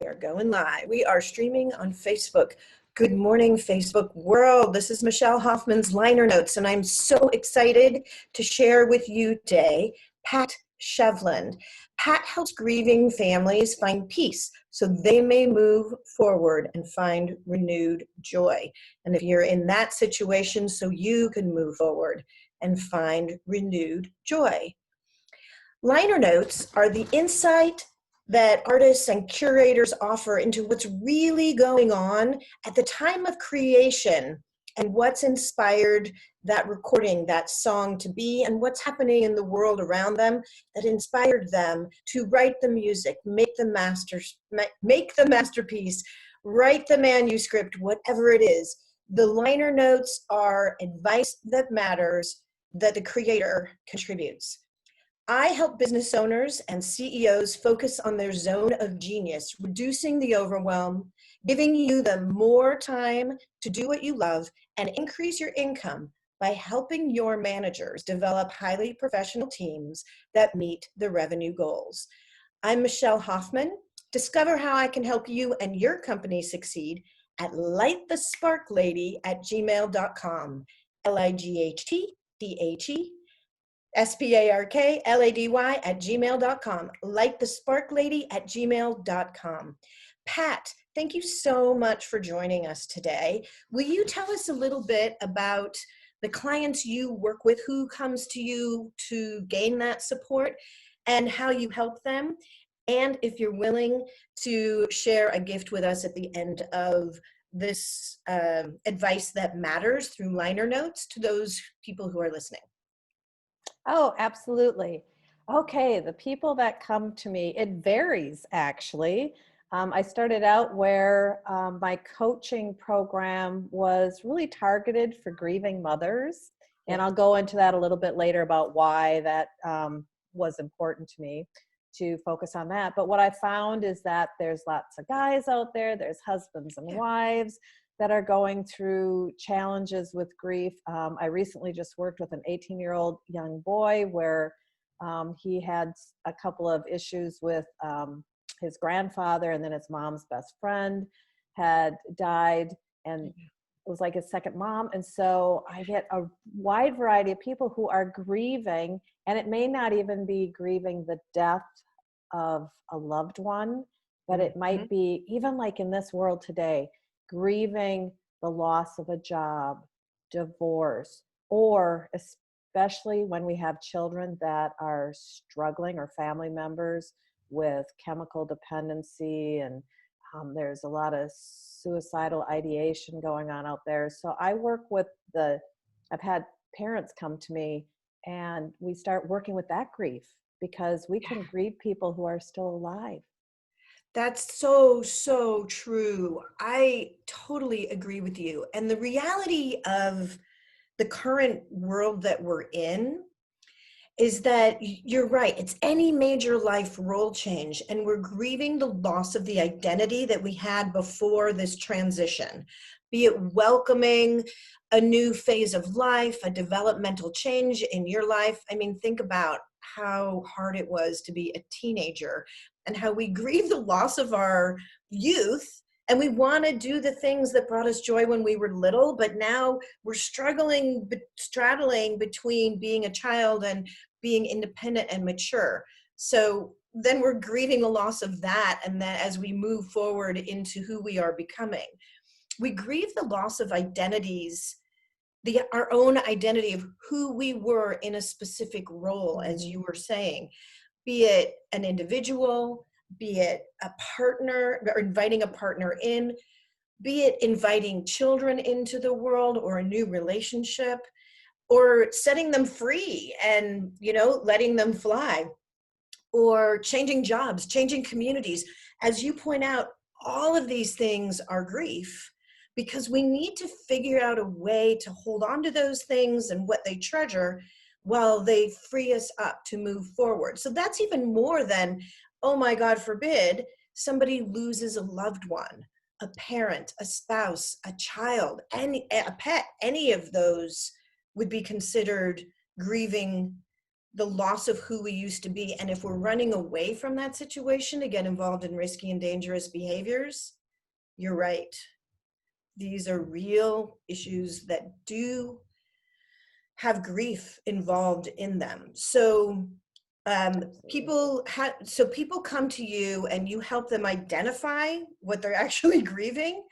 We are going live. We are streaming on Facebook. Good morning, Facebook world. This is Michelle Hoffmann's Liner Notes, and I'm so excited to share with you today Pat Sheveland. Pat helps grieving families find peace so they may move forward and find renewed joy. And if you're in that situation, so you can move forward and find renewed joy. Liner notes are the insight that artists and curators offer into what's really going on at the time of creation and what's inspired that recording, that song to be, and what's happening in the world around them that inspired them to write the music, make the masterpiece, write the manuscript, whatever it is. The liner notes are advice that matters that the creator contributes. I help business owners and CEOs focus on their zone of genius, reducing the overwhelm, giving you the more time to do what you love, and increase your income by helping your managers develop highly professional teams that meet the revenue goals. I'm Michelle Hoffmann. Discover how I can help you and your company succeed at lightthesparklady@gmail.com. LIGHTDHE SPARKLADY@gmail.com. lightthesparklady@gmail.com. Pat, thank you so much for joining us today. Will you tell us a little bit about the clients you work with, who comes to you to gain that support, and how you help them? And if you're willing to share a gift with us at the end of this advice that matters through liner notes to those people who are listening. Oh, absolutely. Okay, the people that come to me, it varies actually. I started out where my coaching program was really targeted for grieving mothers. And I'll go into that a little bit later about why that was important to me to focus on that. But what I found is that there's lots of guys out there, there's husbands and wives that are going through challenges with grief. I recently just worked with an 18-year-old young boy where he had a couple of issues with his grandfather, and then his mom's best friend had died, and it was like his second mom. And so I get a wide variety of people who are grieving, and it may not even be grieving the death of a loved one, but it might be, even like in this world today, grieving the loss of a job, divorce, or especially when we have children that are struggling, or family members with chemical dependency, and there's a lot of suicidal ideation going on out there. So I work with I've had parents come to me and we start working with that grief, because we can grieve people who are still alive. That's so, so true. I totally agree with you. And the reality of the current world that we're in is that you're right. It's any major life role change, and we're grieving the loss of the identity that we had before this transition, be it welcoming a new phase of life, a developmental change in your life. I mean, think about how hard it was to be a teenager and how we grieve the loss of our youth, and we want to do the things that brought us joy when we were little, but now we're straddling between being a child and being independent and mature. So then we're grieving the loss of that, and that as we move forward into who we are becoming. We grieve the loss of identities, our own identity of who we were in a specific role, as you were saying, be it an individual, be it a partner, or inviting a partner in, be it inviting children into the world, or a new relationship, or setting them free and, letting them fly, or changing jobs, changing communities. As you point out, all of these things are grief, because we need to figure out a way to hold on to those things and what they treasure while they free us up to move forward. So that's even more than, oh my God forbid, somebody loses a loved one, a parent, a spouse, a child, a pet. Any of those would be considered grieving the loss of who we used to be. And if we're running away from that situation to get involved in risky and dangerous behaviors, you're right. These are real issues that do have grief involved in them. So people come to you and you help them identify what they're actually grieving.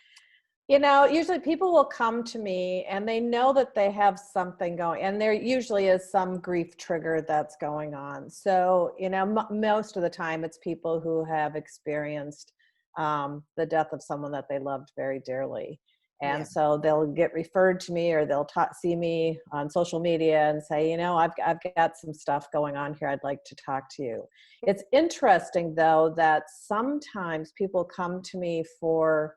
You know, usually people will come to me and they know that they have something going, and there usually is some grief trigger that's going on. So, you know, most of the time it's people who have experienced the death of someone that they loved very dearly. Yeah. And so they'll get referred to me, or they'll see me on social media and say, you know, I've got some stuff going on here. I'd like to talk to you. It's interesting, though, that sometimes people come to me for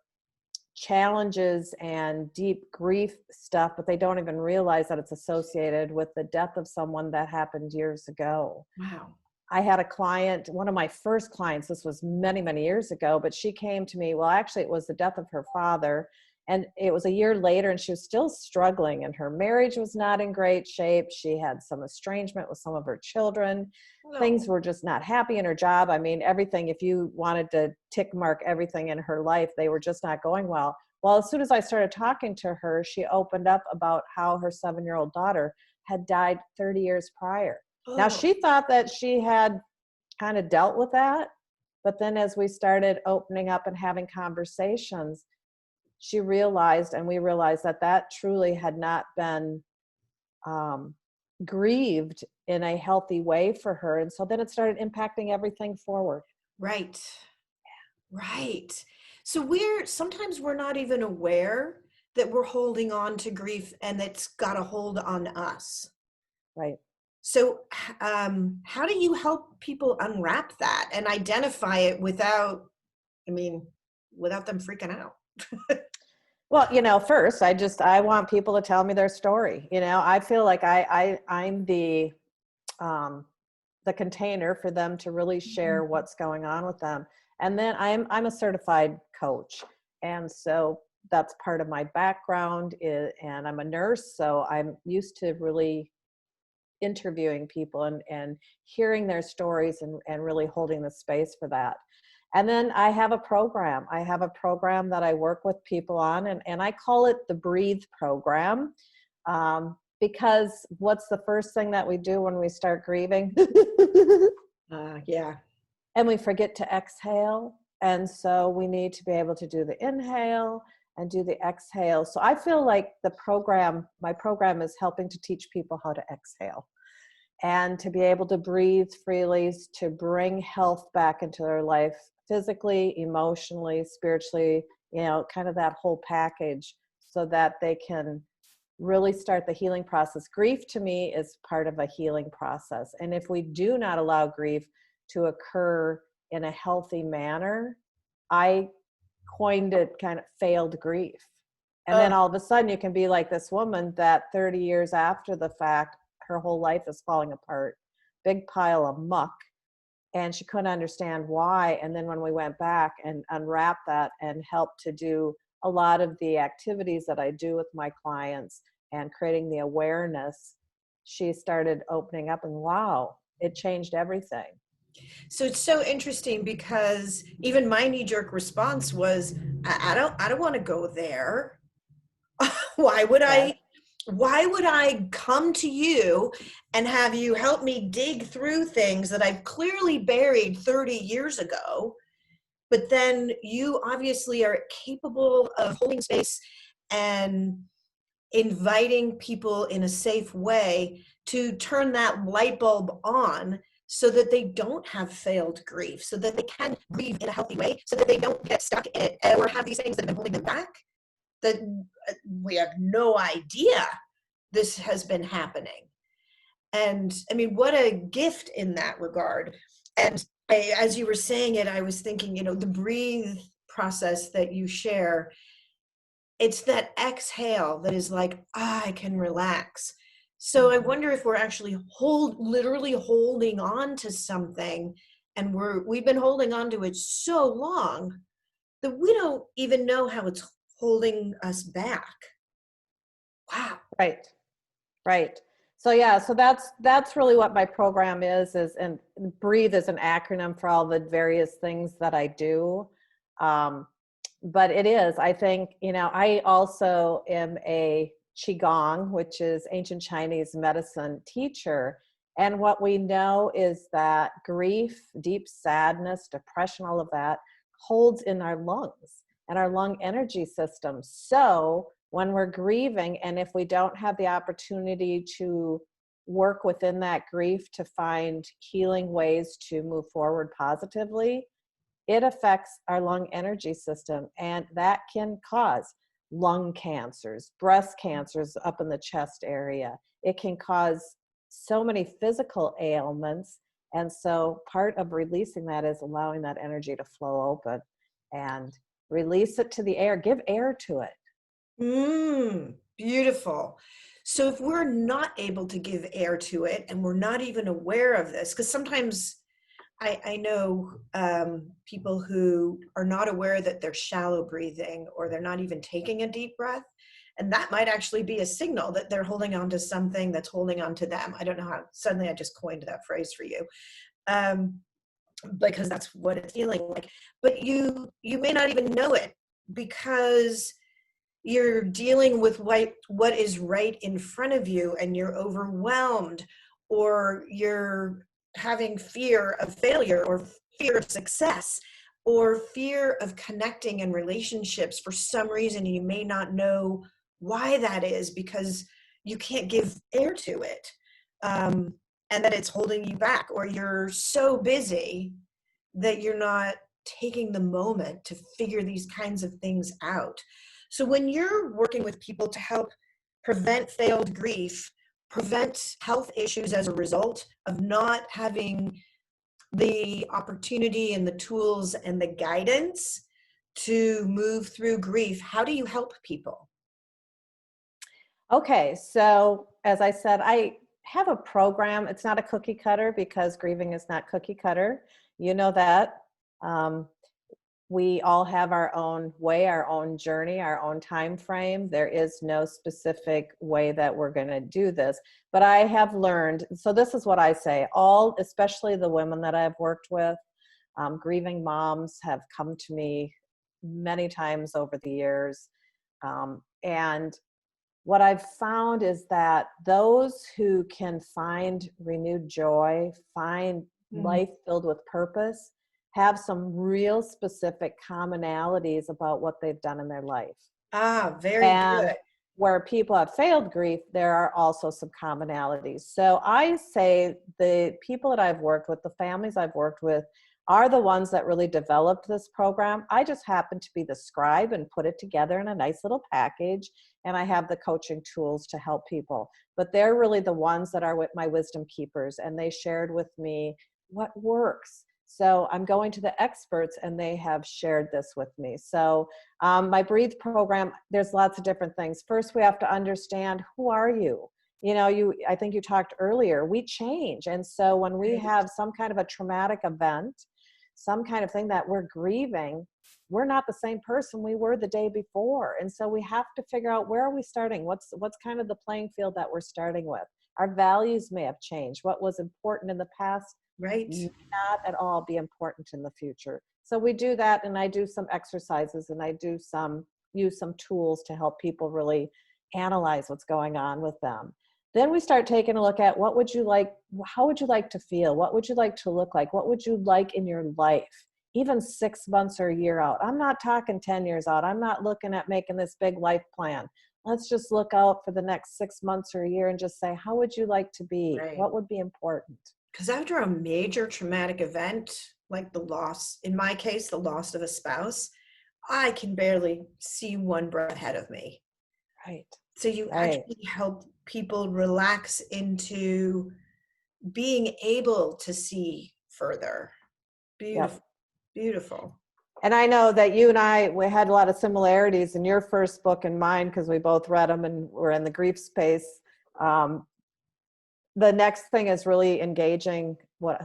challenges and deep grief stuff, but they don't even realize that it's associated with the death of someone that happened years ago. Wow. I had a client, one of my first clients, this was many, many years ago, but she came to me, well, actually it was the death of her father. And it was a year later and she was still struggling, and her marriage was not in great shape. She had some estrangement with some of her children. Things No. were just not happy in her job. I mean, everything, if you wanted to tick mark everything in her life, they were just not going well. Well, as soon as I started talking to her, she opened up about how her 7-year-old daughter had died 30 years prior. Now, Oh, she thought that she had kind of dealt with that. But then as we started opening up and having conversations, she realized, and we realized, that that truly had not been grieved in a healthy way for her. And so then it started impacting everything forward. right. Right. So sometimes we're not even aware that we're holding on to grief and it's got a hold on us. Right. So, how do you help people unwrap that and identify it without, I mean, without them freaking out? Well, you know, first, I want people to tell me their story. You know, I feel like I'm um, the container for them to really share Mhm. what's going on with them. And then I'm a certified coach. And so that's part of my background and I'm a nurse. So I'm used to really interviewing people and hearing their stories and really holding the space for that. And then I have a program. I have a program that I work with people on, and I call it the Breathe program. Because what's the first thing that we do when we start grieving? Yeah. And we forget to exhale. And so we need to be able to do the inhale and do the exhale. So I feel like my program is helping to teach people how to exhale and to be able to breathe freely, to bring health back into their life, physically, emotionally, spiritually, you know, kind of that whole package, so that they can really start the healing process. Grief to me is part of a healing process. And if we do not allow grief to occur in a healthy manner, I coined it kind of failed grief. And then Oh, all of a sudden you can be like this woman that 30 years after the fact, her whole life is falling apart, big pile of muck, and she couldn't understand why. And then when we went back and unwrapped that and helped to do a lot of the activities that I do with my clients and creating the awareness, she started opening up, and wow, it changed everything. so it's so interesting because even my knee-jerk response was, I don't want to go there. Why would Yes. I why would I come to you and have you help me dig through things that I've clearly buried 30 years ago? But then you obviously are capable of holding space and inviting people in a safe way to turn that light bulb on so that they don't have failed grief, so that they can grieve in a healthy way, so that they don't get stuck in it or have these things that have been holding them back that we have no idea this has been happening. And I mean, what a gift in that regard. And as you were saying it, I was thinking, the breathe process that you share, it's that exhale that is like, I can relax. So I Mhm. wonder if we're actually literally holding on to something, and we've been holding on to it so long that we don't even know how it's holding us back. Wow. Right. Right. So yeah, so that's really what my program is, and breathe is an acronym for all the various things that I do. Um, but it is, I think, I also am a Qigong, which is ancient Chinese medicine teacher. And what we know is that grief, deep sadness, depression, all of that holds in our lungs and our lung energy system. So when we're grieving, and if we don't have the opportunity to work within that grief to find healing ways to move forward positively, it affects our lung energy system, and that can cause lung cancers, breast cancers up in the chest area. It can cause so many physical ailments. And so part of releasing that is allowing that energy to flow open and release it to the air, give air to it. Beautiful. So if we're not able to give air to it and we're not even aware of this, because sometimes I know people who are not aware that they're shallow breathing or they're not even taking a deep breath. And that might actually be a signal that they're holding on to something that's holding on to them. I don't know how, suddenly I just coined that phrase for you. Um, because that's what it's feeling like. But you may not even know it because you're dealing with what is right in front of you and you're overwhelmed, or you're having fear of failure or fear of success or fear of connecting in relationships for some reason. You may not know why that is because you can't give air to it, and that it's holding you back, or you're so busy that you're not taking the moment to figure these kinds of things out. So when you're working with people to help prevent failed grief, prevent health issues as a result of not having the opportunity and the tools and the guidance to move through grief, how do you help people? Okay, so as I said, I have a program. It's not a cookie cutter because grieving is not cookie cutter. You know that. Um, we all have our own way, our own journey, our own time frame. There is no specific way that we're going to do this. But I have learned, so this is what I say, all, especially the women that I've worked with, grieving moms have come to me many times over the years. And what I've found is that those who can find renewed joy, find Mm. life filled with purpose, have some real specific commonalities about what they've done in their life. Very And good. where people have failed grief, there are also some commonalities. So I say the people that I've worked with, the families I've worked with, are the ones that really developed this program. I just happen to be the scribe and put it together in a nice little package. And I have the coaching tools to help people. But they're really the ones that are with my wisdom keepers. And they shared with me what works. So I'm going to the experts and they have shared this with me. So my Breathe program, there's lots of different things. First, we have to understand, who are you? I think you talked earlier, we change. And so when we Right. have some kind of a traumatic event, some kind of thing that we're grieving, we're not the same person we were the day before. And so we have to figure out, where are we starting? What's kind of the playing field that we're starting with? Our values may have changed. What was important in the past Right. may not at all be important in the future. So we do that, and I do some exercises, and I do use some tools to help people really analyze what's going on with them. Then we start taking a look at, what would you like, how would you like to feel? What would you like to look like? What would you like in your life? Even 6 months or a year out. I'm not talking 10 years out. I'm not looking at making this big life plan. Let's just look out for the next 6 months or a year and just say, how would you like to be? Right. What would be important? Because after a major traumatic event, like the loss, in my case, the loss of a spouse, I can barely see one breath ahead of me. Right. So you Right. actually help people relax into being able to see further. Yep. Beautiful, beautiful. And I know that you and I, we had a lot of similarities in your first book and mine, because we both read them and we're in the grief space. Um, the next thing is really engaging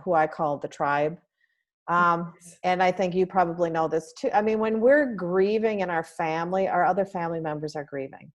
who I call the tribe. And I think you probably know this too. I mean, when we're grieving in our family, our other family members are grieving.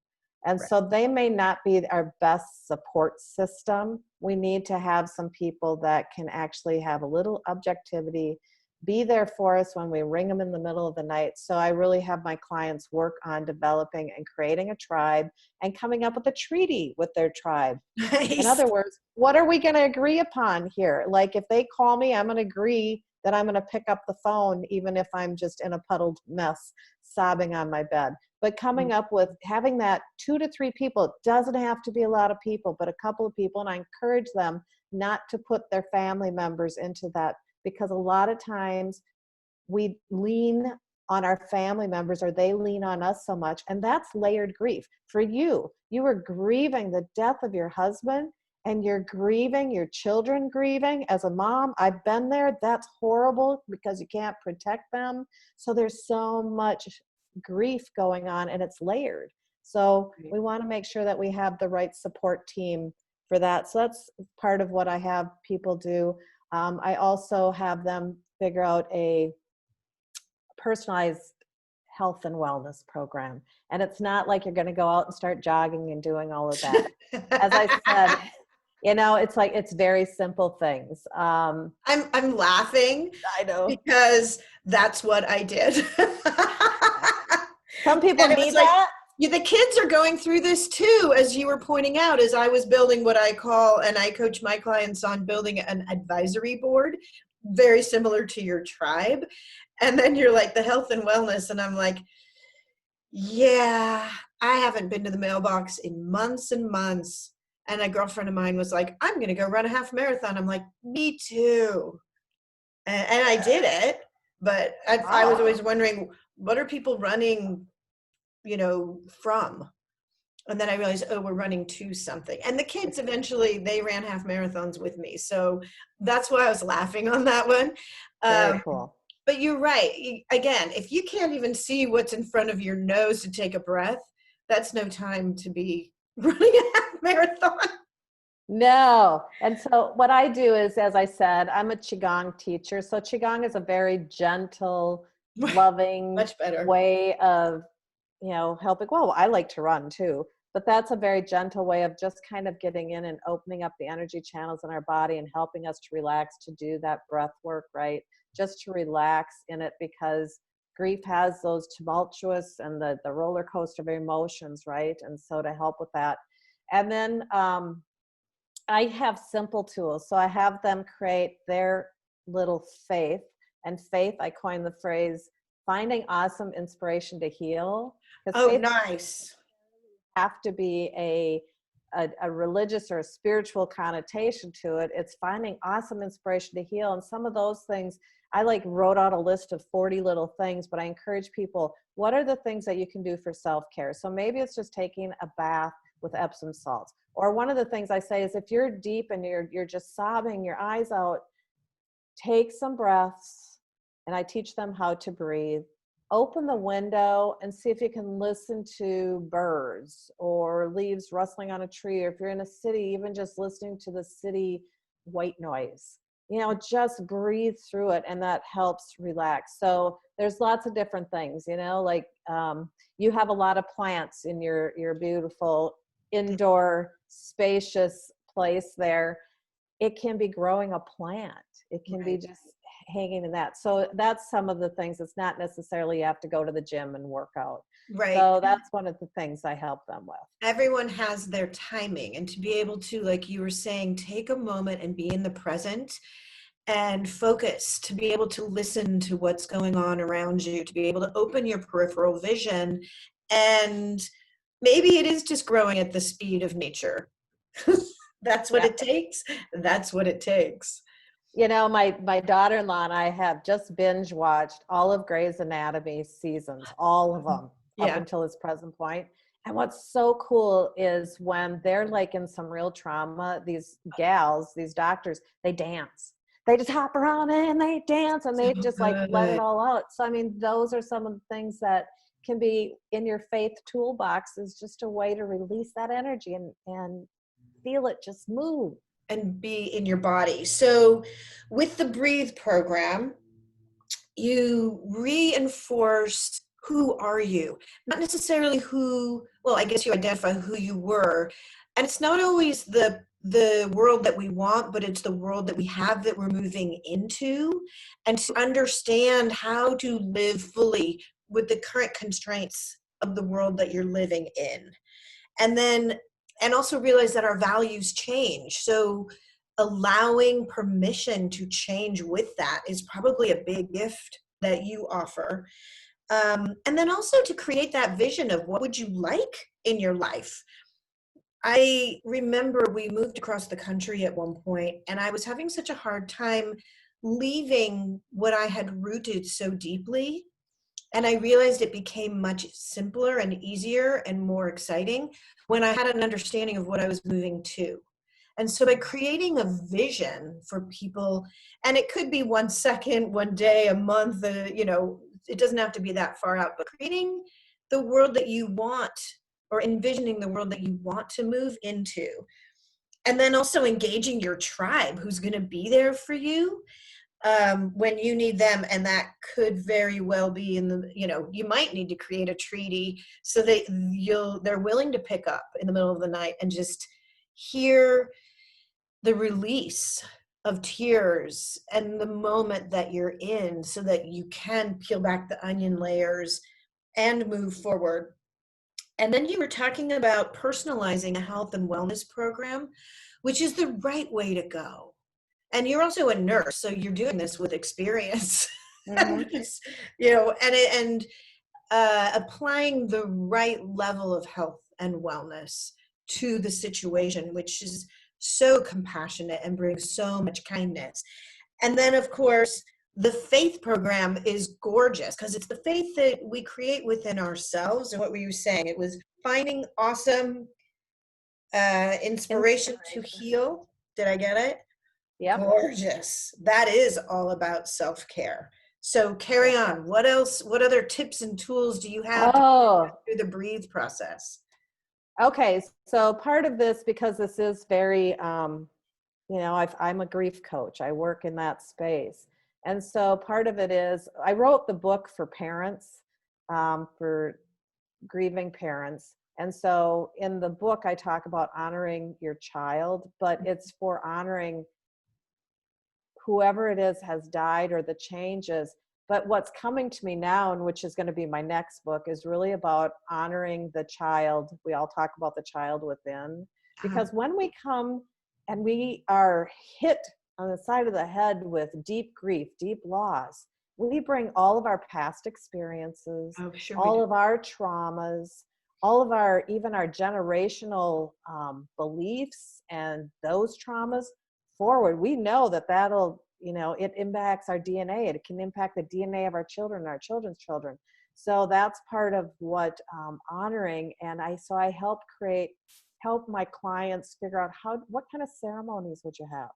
And Right. so they may not be our best support system. We need to have some people that can actually have a little objectivity, be there for us when we ring them in the middle of the night. So I really have my clients work on developing and creating a tribe and coming up with a treaty with their tribe. In Nice. other words, what are we going to agree upon here? Like if they call me, I'm going to agree that I'm going to pick up the phone, even if I'm just in a puddled mess, sobbing on my bed. But coming up with having that 2 to 3 people, it doesn't have to be a lot of people, but a couple of people. And I encourage them not to put their family members into that, because a lot of times we lean on our family members or they lean on us so much. And that's layered grief. For you, you were grieving the death of your husband and you're grieving your children grieving. As a mom, I've been there. That's horrible because you can't protect them. So there's so much grief going on and it's layered. So we want to make sure that we have the right support team for that. So that's part of what I have people do. I also have them figure out a personalized health and wellness program. And it's not like you're going to go out and start jogging and doing all of that. As I said, you know, it's like, it's very simple things. I'm laughing I know. because that's what I did. Some people And it was need like, that. yeah, the kids are going through this too, as you were pointing out, as I was building what I call, and I coach my clients on building an advisory board, very similar to your tribe. And then you're like the health and wellness. And I'm like, yeah, I haven't been to the mailbox in months and months. And a girlfriend of mine was like, I'm going to go run a half marathon. I'm like, me too. And I did it. But I was always Awesome. wondering, what are people running, from? And then I realized, oh, we're running to something. And the kids eventually, they ran half marathons with me. So that's why I was laughing on that one. Very Um, cool. but you're right. Again, if you can't even see what's in front of your nose to take a breath, that's no time to be running a half marathon. No. And so what I do is, as I said, I'm a Qigong teacher. So Qigong is a very gentle, loving Much better. way of, helping. Well, I like to run too, but that's a very gentle way of just kind of getting in and opening up the energy channels in our body and helping us to relax, to do that breath work, right? Just to relax in it, because grief has those tumultuous and the roller coaster of emotions, right? And so to help with that. And then, I have simple tools. So I have them create their little faith. And faith, I coined the phrase, finding awesome inspiration to heal. Because Oh, faith nice. have to be a religious or a spiritual connotation to it. It's finding awesome inspiration to heal. And some of those things, I wrote out a list of 40 little things, but I encourage people, what are the things that you can do for self-care? So maybe it's just taking a bath with Epsom salts. Or one of the things I say is, if you're deep and you're just sobbing your eyes out, take some breaths. And I teach them how to breathe. Open the window and see if you can listen to birds or leaves rustling on a tree. Or if you're in a city, even just listening to the city white noise. Just breathe through it, and that helps relax. So there's lots of different things, like you have a lot of plants in your beautiful indoor spacious place there. It can be growing a plant. It can be Right. just hanging in that. So that's some of the things. It's not necessarily you have to go to the gym and work out. Right. So that's one of the things I help them with. Everyone has their timing, and to be able to, like you were saying, take a moment and be in the present and focus, to be able to listen to what's going on around you, to be able to open your peripheral vision. And maybe it is just growing at the speed of nature. That's what Yeah. it takes. That's what it takes. My daughter-in-law and I have just binge watched all of Grey's Anatomy seasons, all of them up Yeah. until this present point. And what's so cool is when they're in some real trauma, these gals, these doctors, they dance. They just hop around and they dance and they So just let it good. all out. So, those are some of the things that can be in your faith toolbox, is just a way to release that energy and feel it just move. And be in your body. So with the Breathe program, you reinforce who are you? Not necessarily who, well, I guess you identify who you were. And it's not always the world that we want, but it's the world that we have that we're moving into. And to understand how to live fully with the current constraints of the world that you're living in. And then, and also realize that our values change. So allowing permission to change with that is probably a big gift that you offer. And then also to create that vision of what would you like in your life. I remember we moved across the country at one point, and I was having such a hard time leaving what I had rooted so deeply. And I realized it became much simpler and easier and more exciting when I had an understanding of what I was moving to. And so by creating a vision for people, and it could be 1 second, 1 day, a month, it doesn't have to be that far out, but creating the world that you want, or envisioning the world that you want to move into. And then also engaging your tribe who's going to be there for you when you need them. And that could very well be you might need to create a treaty so that they're willing to pick up in the middle of the night and just hear the release of tears and the moment that you're in, so that you can peel back the onion layers and move forward. And then you were talking about personalizing a health and wellness program, which is the right way to go. And you're also a nurse, so you're doing this with experience. Mm-hmm. Applying the right level of health and wellness to the situation, which is so compassionate and brings so much kindness. And then, of course, the faith program is gorgeous because it's the faith that we create within ourselves. And what were you saying? It was finding awesome inspiration to heal. Did I get it? Yep. Gorgeous. That is all about self-care. So carry Yep. on. What else? What other tips and tools do you have to Oh, do the breathe process? okay. So part of this, because this is very, I'm a grief coach. I work in that space. And so part of it is I wrote the book for parents, for grieving parents. And so in the book, I talk about honoring your child, but it's for honoring whoever it is has died or the changes. But what's coming to me now, and which is going to be my next book, is really about honoring the child. We all talk about the child within, because when we come and we are hit on the side of the head with deep grief, deep loss, we bring all of our past experiences, Oh, sure we all do. of our traumas, all of our, even our generational beliefs and those traumas forward. We know that that'll, it impacts our DNA. It can impact the DNA of our children and our children's children. So that's part of what honoring. And I help my clients figure out what kind of ceremonies would you have.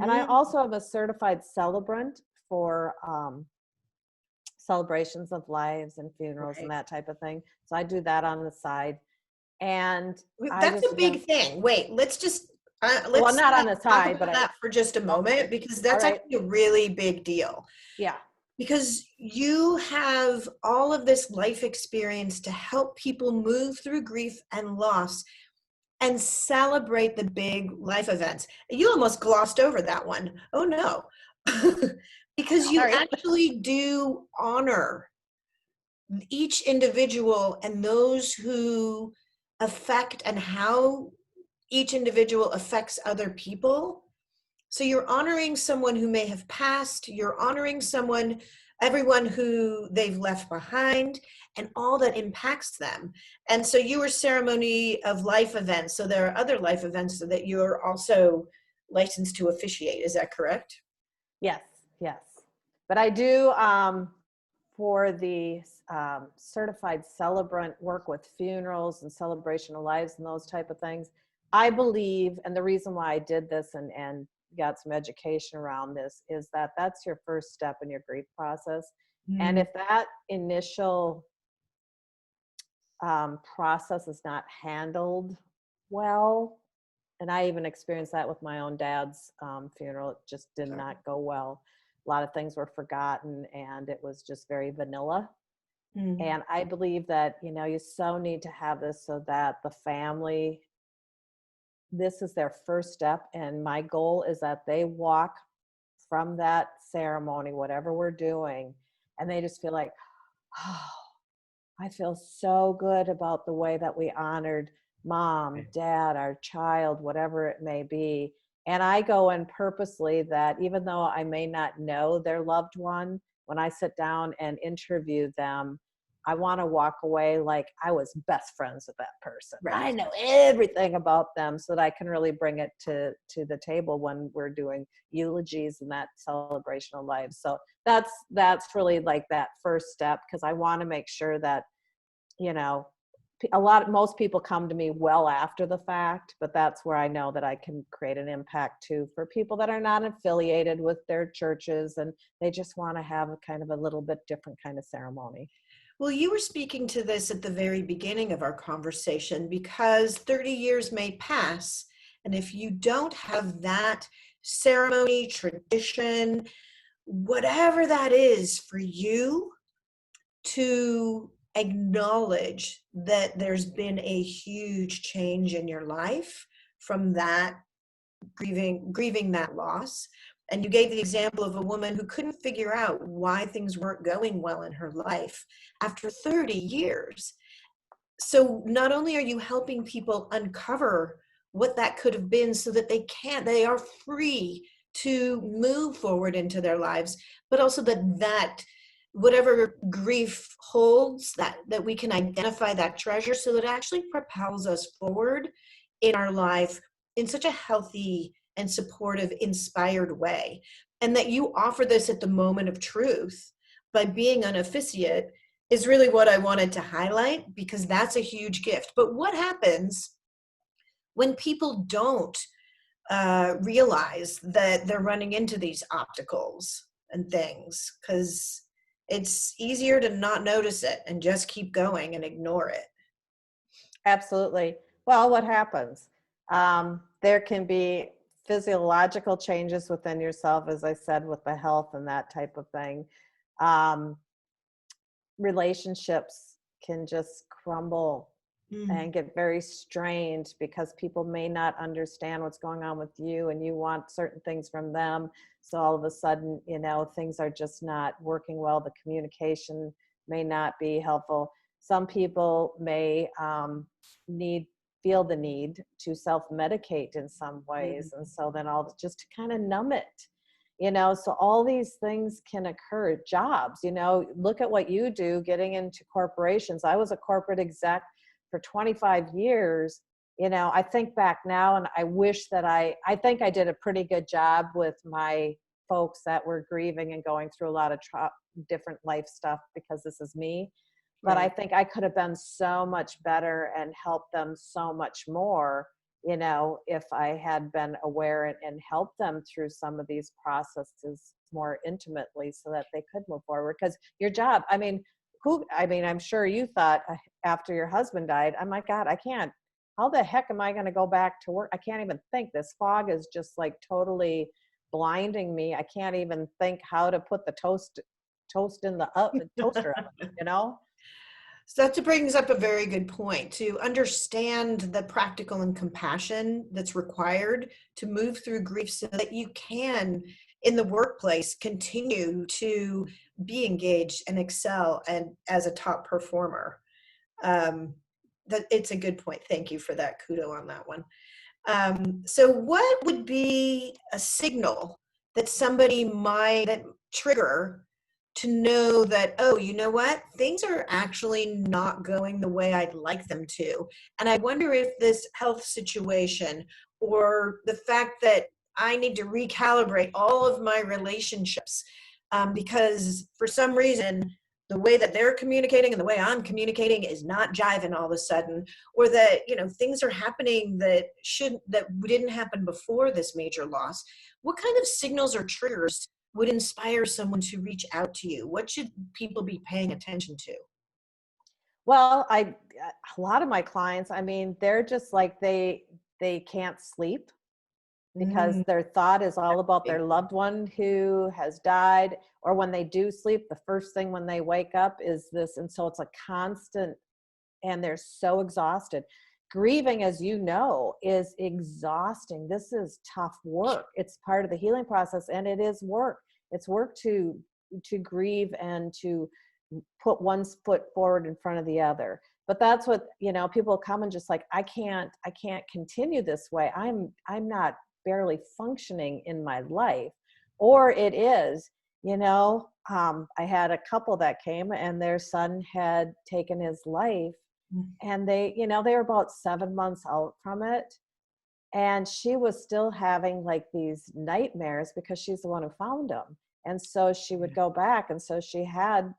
And I also am a certified celebrant for celebrations of lives and funerals and Right. that type of thing. So I do that on the side. And I That's just a big thing. Wait, well, let's not on the talk side, but about that for just a moment, because all that's right. actually a really big deal. Yeah. Because you have all of this life experience to help people move through grief and loss and celebrate the big life events. You almost glossed over that one. Oh no. Because you Sorry. actually do honor each individual and those who affect and how each individual affects other people. So you're honoring someone who may have passed, you're honoring everyone who they've left behind, and all that impacts them. And so you were ceremony of life events. So there are other life events that you're also licensed to officiate. Is that correct? Yes, yes. But I do, for the certified celebrant, work with funerals and celebration of lives and those type of things. I believe, and the reason why I did this and got some education around this, is that that's your first step in your grief process. And if that initial process is not handled well, and I even experienced that with my own dad's funeral. It just did not go well. A lot of things were forgotten, and it was just very vanilla. Mm. And I believe that, you so need to have this so that the family, this is their first step. And my goal is that they walk from that ceremony, whatever we're doing, and they just feel like, oh, I feel so good about the way that we honored mom, dad, our child, whatever it may be. And I go in purposely that even though I may not know their loved one, when I sit down and interview them, I want to walk away like I was best friends with that person. I Right. know everything about them so that I can really bring it to the table when we're doing eulogies and that celebration of life. So that's really like that first step, because I want to make sure that, you know, most people come to me well after the fact, but that's where I know that I can create an impact too for people that are not affiliated with their churches and they just want to have a kind of a little bit different kind of ceremony. Well, you were speaking to this at the very beginning of our conversation because 30 years may pass. And if you don't have that ceremony, tradition, whatever that is for you to acknowledge that there's been a huge change in your life from that grieving that loss. And you gave the example of a woman who couldn't figure out why things weren't going well in her life after 30 years. So not only are you helping people uncover what that could have been so that they are free to move forward into their lives, but also that whatever grief holds, that we can identify that treasure so that it actually propels us forward in our life in such a healthy and supportive, inspired way. And that you offer this at the moment of truth by being an officiate is really what I wanted to highlight, because that's a huge gift. But what happens when people don't realize that they're running into these obstacles and things? Because it's easier to not notice it and just keep going and ignore it. Absolutely. Well, what happens? There can be physiological changes within yourself, as I said, with the health and that type of thing. Um, Relationships can just crumble Mm. and get very strained because people may not understand what's going on with you and you want certain things from them. So all of a sudden, things are just not working well. The communication may not be helpful. Some people may need feel the need to self-medicate in some ways, Mm. and so then all just to kind of numb it. So all these things can occur. Jobs, look at what you do getting into corporations. I was a corporate exec for 25 years. I think back now and I wish that I think I did a pretty good job with my folks that were grieving and going through a lot of different life stuff, because this is me. But I Right. think I could have been so much better and helped them so much more, if I had been aware and helped them through some of these processes more intimately so that they could move forward. Because your job, I'm sure you thought after your husband died, oh my God, I can't, how the heck am I going to go back to work? I can't even think. This fog is just like totally blinding me. I can't even think how to put the toast in the toaster oven. So that brings up a very good point, to understand the practical and compassion that's required to move through grief so that you can, in the workplace, continue to be engaged and excel and as a top performer. Um, that it's a good point. Thank you for that. Kudo on that one. So what would be a signal that somebody might that trigger to know that, oh, you know what? Things are actually not going the way I'd like them to. And I wonder if this health situation or the fact that I need to recalibrate all of my relationships, because for some reason, the way that they're communicating and the way I'm communicating is not jiving all of a sudden, or that things are happening that didn't happen before this major loss. What kind of signals or triggers would inspire someone to reach out to you? What should people be paying attention to? Well, a lot of my clients, they're just like they can't sleep. because their thought is all about their loved one who has died, or when they do sleep, the first thing when they wake up is this. And so it's a constant, and they're so exhausted. Grieving, as you know, is exhausting. This is tough work. It's part of the healing process, and it is work. It's work to grieve and to put one foot forward in front of the other. But that's what, people come and just like, I can't continue this way. I'm not barely functioning in my life. Or it is, I had a couple that came and their son had taken his life, and they were about 7 months out from it. And she was still having like these nightmares because she's the one who found him. And so she would go back. And so she had,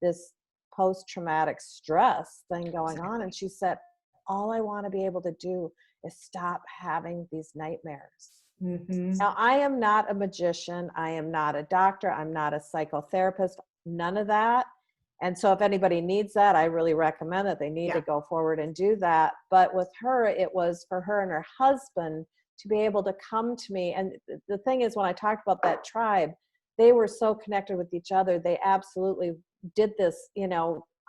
this post-traumatic stress thing going on. And she said, all I want to be able to do is stop having these nightmares. Now, I am not a magician. I am not a doctor. I'm not a psychotherapist, none of that. And so if anybody needs that, I really recommend that they need to go forward and do that. But with her, it was for her and her husband to be able to come to me. And the thing is, when I talked about that tribe, they were so connected with each other. They absolutely did this,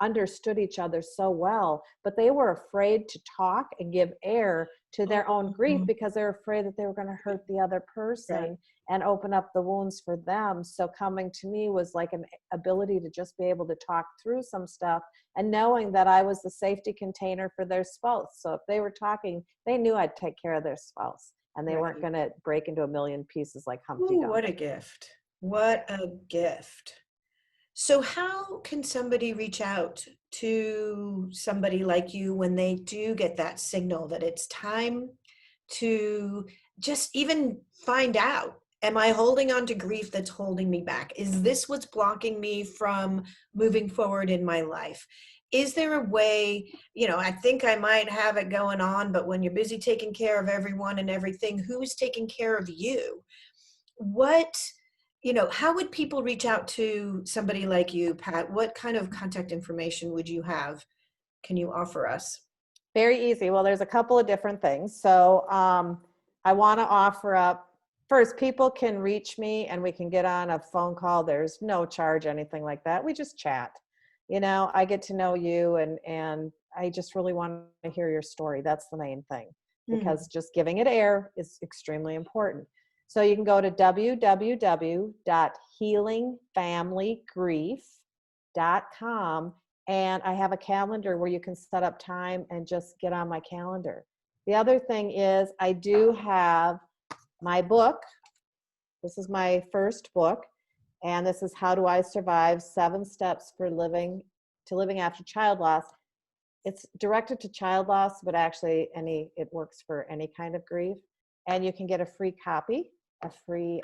understood each other so well, but they were afraid to talk and give air to their own grief because they were afraid that they were going to hurt the other person and open up the wounds for them. So coming to me was like an ability to just be able to talk through some stuff, and knowing that I was the safety container for their spouse. So if they were talking, they knew I'd take care of their spouse, and they weren't going to break into a million pieces like Humpty Dumpty. What a gift. What a gift. So how can somebody reach out to somebody like you when they do get that signal that it's time to just even find out, am I holding on to grief that's holding me back? Is this what's blocking me from moving forward in my life? Is there a way, I think I might have it going on, but when you're busy taking care of everyone and everything, who's taking care of you? How would people reach out to somebody like you, Pat? What kind of contact information would you have? Can you offer us? Very easy. Well, there's a couple of different things. So I want to offer up, first, people can reach me and we can get on a phone call. There's no charge, anything like that. We just chat. I get to know you, and I just really want to hear your story. That's the main thing, because just giving it air is extremely important. So you can go to www.healingfamilygrief.com, and I have a calendar where you can set up time and just get on my calendar. The other thing is, I do have my book. This is my first book, and this is How Do I Survive? 7 Steps for Living After Child Loss. It's directed to child loss, but actually it works for any kind of grief. And you can get a free copy, a free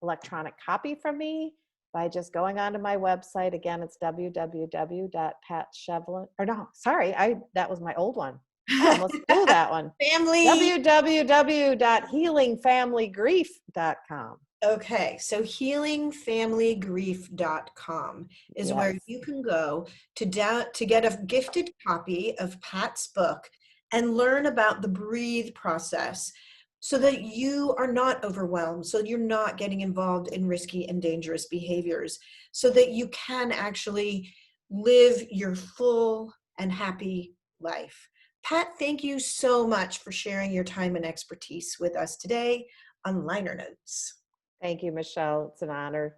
electronic copy from me by just going onto my website. Again, it's www.patsheveland. Or no, sorry, that was my old one. I almost blew that one. www.healingfamilygrief.com. Okay, so healingfamilygrief.com is where you can go to get a gifted copy of Pat's book and learn about the breathe process, so that you are not overwhelmed, so you're not getting involved in risky and dangerous behaviors, so that you can actually live your full and happy life. Pat, thank you so much for sharing your time and expertise with us today on Liner Notes. Thank you, Michelle. It's an honor.